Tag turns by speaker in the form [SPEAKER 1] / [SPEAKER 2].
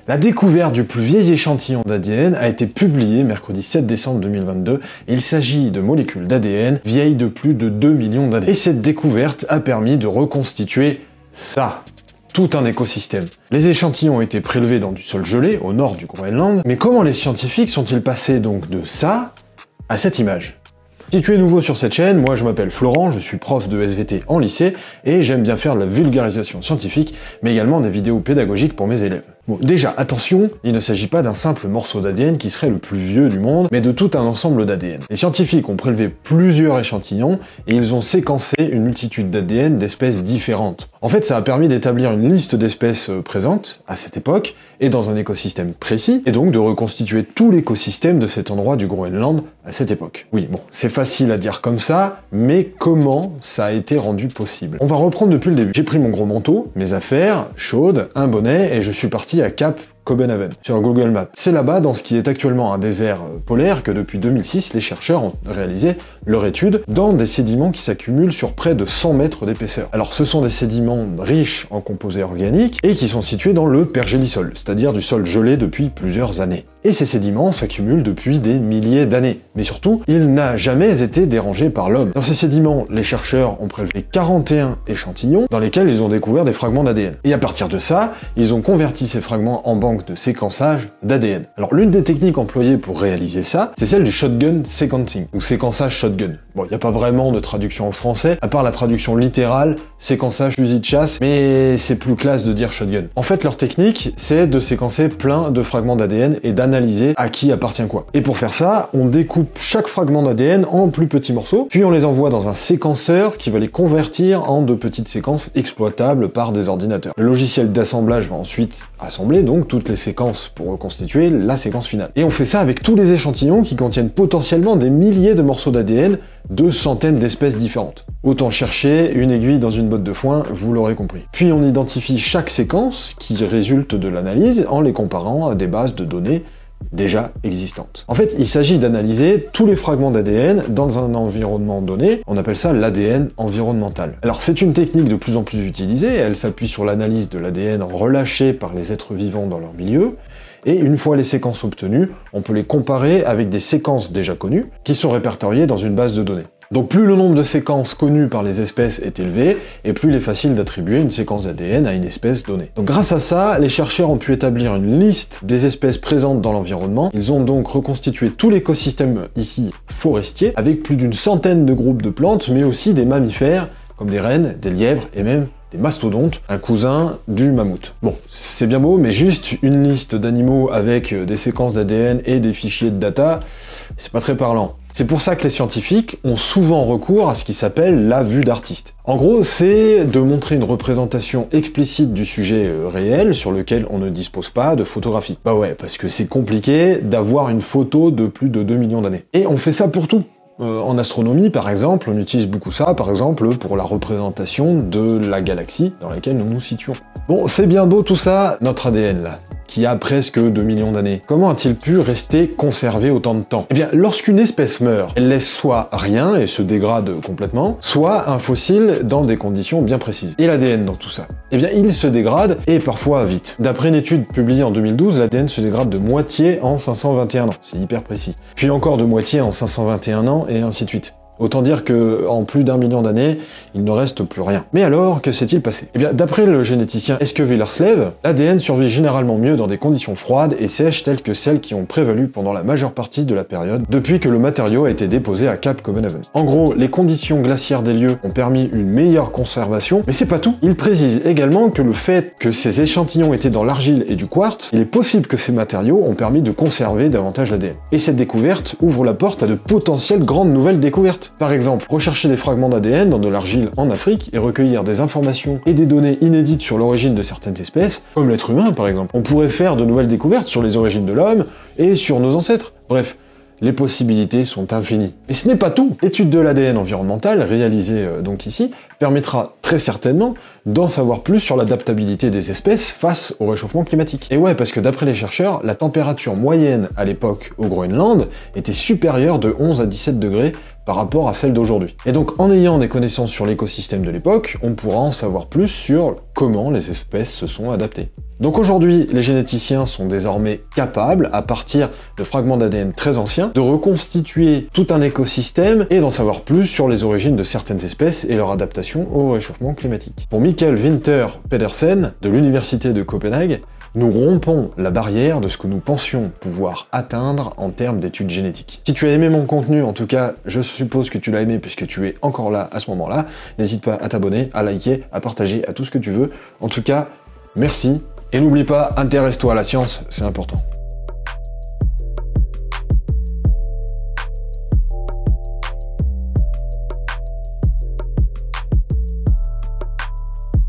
[SPEAKER 1] La découverte du plus vieil échantillon d'ADN a été publiée mercredi 7 décembre 2022 et il s'agit de molécules d'ADN vieilles de plus de 2 millions d'années. Et cette découverte a permis de reconstituer ça. Tout un écosystème. Les échantillons ont été prélevés dans du sol gelé, au nord du Groenland, mais comment les scientifiques sont-ils passés donc de ça à cette image? Si tu es nouveau sur cette chaîne, moi je m'appelle Florent, je suis prof de SVT en lycée, et j'aime bien faire de la vulgarisation scientifique, mais également des vidéos pédagogiques pour mes élèves. Bon, déjà, attention, il ne s'agit pas d'un simple morceau d'ADN qui serait le plus vieux du monde, mais de tout un ensemble d'ADN. Les scientifiques ont prélevé plusieurs échantillons, et ils ont séquencé une multitude d'ADN d'espèces différentes. En fait, ça a permis d'établir une liste d'espèces présentes à cette époque, et dans un écosystème précis, et donc de reconstituer tout l'écosystème de cet endroit du Groenland à cette époque. Oui, bon, c'est facile à dire comme ça, mais comment ça a été rendu possible? On va reprendre depuis le début. J'ai pris mon gros manteau, mes affaires, chaudes, un bonnet, et je suis parti à Cap Copenhagen, sur Google Maps. C'est là-bas, dans ce qui est actuellement un désert polaire, que depuis 2006, les chercheurs ont réalisé leur étude dans des sédiments qui s'accumulent sur près de 100 mètres d'épaisseur. Alors ce sont des sédiments riches en composés organiques et qui sont situés dans le pergélisol, c'est-à-dire du sol gelé depuis plusieurs années. Et ces sédiments s'accumulent depuis des milliers d'années. Mais surtout, il n'a jamais été dérangé par l'homme. Dans ces sédiments, les chercheurs ont prélevé 41 échantillons dans lesquels ils ont découvert des fragments d'ADN. Et à partir de ça, ils ont converti ces fragments en banque de séquençage d'ADN. Alors l'une des techniques employées pour réaliser ça, c'est celle du shotgun sequencing, ou séquençage shotgun. Bon, il n'y a pas vraiment de traduction en français, à part la traduction littérale, séquençage fusil de chasse, mais c'est plus classe de dire shotgun. En fait, leur technique, c'est de séquencer plein de fragments d'ADN et d'analyser à qui appartient quoi. Et pour faire ça, on découpe chaque fragment d'ADN en plus petits morceaux, puis on les envoie dans un séquenceur qui va les convertir en de petites séquences exploitables par des ordinateurs. Le logiciel d'assemblage va ensuite assembler donc toutes les séquences pour reconstituer la séquence finale. Et on fait ça avec tous les échantillons qui contiennent potentiellement des milliers de morceaux d'ADN de centaines d'espèces différentes. Autant chercher une aiguille dans une botte de foin, vous l'aurez compris. Puis on identifie chaque séquence qui résulte de l'analyse en les comparant à des bases de données déjà existantes. En fait, il s'agit d'analyser tous les fragments d'ADN dans un environnement donné, on appelle ça l'ADN environnemental. Alors c'est une technique de plus en plus utilisée, elle s'appuie sur l'analyse de l'ADN relâché par les êtres vivants dans leur milieu, et une fois les séquences obtenues, on peut les comparer avec des séquences déjà connues, qui sont répertoriées dans une base de données. Donc plus le nombre de séquences connues par les espèces est élevé, et plus il est facile d'attribuer une séquence d'ADN à une espèce donnée. Donc grâce à ça, les chercheurs ont pu établir une liste des espèces présentes dans l'environnement. Ils ont donc reconstitué tout l'écosystème ici forestier, avec plus d'une centaine de groupes de plantes, mais aussi des mammifères, comme des rennes, des lièvres et même des mastodontes, un cousin du mammouth. Bon, c'est bien beau, mais juste une liste d'animaux avec des séquences d'ADN et des fichiers de data, c'est pas très parlant. C'est pour ça que les scientifiques ont souvent recours à ce qui s'appelle la vue d'artiste. En gros, c'est de montrer une représentation explicite du sujet réel sur lequel on ne dispose pas de photographie. Bah ouais, parce que c'est compliqué d'avoir une photo de plus de 2 millions d'années. Et on fait ça pour tout. En astronomie, par exemple, on utilise beaucoup ça, par exemple, pour la représentation de la galaxie dans laquelle nous nous situons. Bon, c'est bien beau tout ça, notre ADN là, qui a presque 2 millions d'années. Comment a-t-il pu rester conservé autant de temps? Eh bien, lorsqu'une espèce meurt, elle laisse soit rien et se dégrade complètement, soit un fossile dans des conditions bien précises. Et l'ADN dans tout ça? Eh bien, il se dégrade, et parfois vite. D'après une étude publiée en 2012, l'ADN se dégrade de moitié en 521 ans. C'est hyper précis. Puis encore de moitié en 521 ans, et ainsi de suite. Autant dire que en plus d'1 million d'années, il ne reste plus rien. Mais alors, que s'est-il passé? Eh bien, d'après le généticien Eske Willerslev, l'ADN survit généralement mieux dans des conditions froides et sèches telles que celles qui ont prévalu pendant la majeure partie de la période, depuis que le matériau a été déposé à Cap Copenhagen. En gros, les conditions glaciaires des lieux ont permis une meilleure conservation, mais c'est pas tout. Il précise également que le fait que ces échantillons étaient dans l'argile et du quartz, il est possible que ces matériaux ont permis de conserver davantage l'ADN. Et cette découverte ouvre la porte à de potentielles grandes nouvelles découvertes. Par exemple, rechercher des fragments d'ADN dans de l'argile en Afrique et recueillir des informations et des données inédites sur l'origine de certaines espèces, comme l'être humain par exemple. On pourrait faire de nouvelles découvertes sur les origines de l'homme et sur nos ancêtres. Bref, les possibilités sont infinies. Et ce n'est pas tout. L'étude de l'ADN environnemental, réalisée donc ici, permettra très certainement d'en savoir plus sur l'adaptabilité des espèces face au réchauffement climatique. Et ouais, parce que d'après les chercheurs, la température moyenne à l'époque au Groenland était supérieure de 11 à 17 degrés par rapport à celle d'aujourd'hui. Et donc en ayant des connaissances sur l'écosystème de l'époque, on pourra en savoir plus sur comment les espèces se sont adaptées. Donc aujourd'hui, les généticiens sont désormais capables, à partir de fragments d'ADN très anciens, de reconstituer tout un écosystème et d'en savoir plus sur les origines de certaines espèces et leur adaptation au réchauffement climatique. Pour Mikkel Winther Pedersen, de l'Université de Copenhague, nous rompons la barrière de ce que nous pensions pouvoir atteindre en termes d'études génétiques. Si tu as aimé mon contenu, en tout cas, je suppose que tu l'as aimé puisque tu es encore là à ce moment-là, n'hésite pas à t'abonner, à liker, à partager, à tout ce que tu veux. En tout cas, merci. Et n'oublie pas, intéresse-toi à la science, c'est important.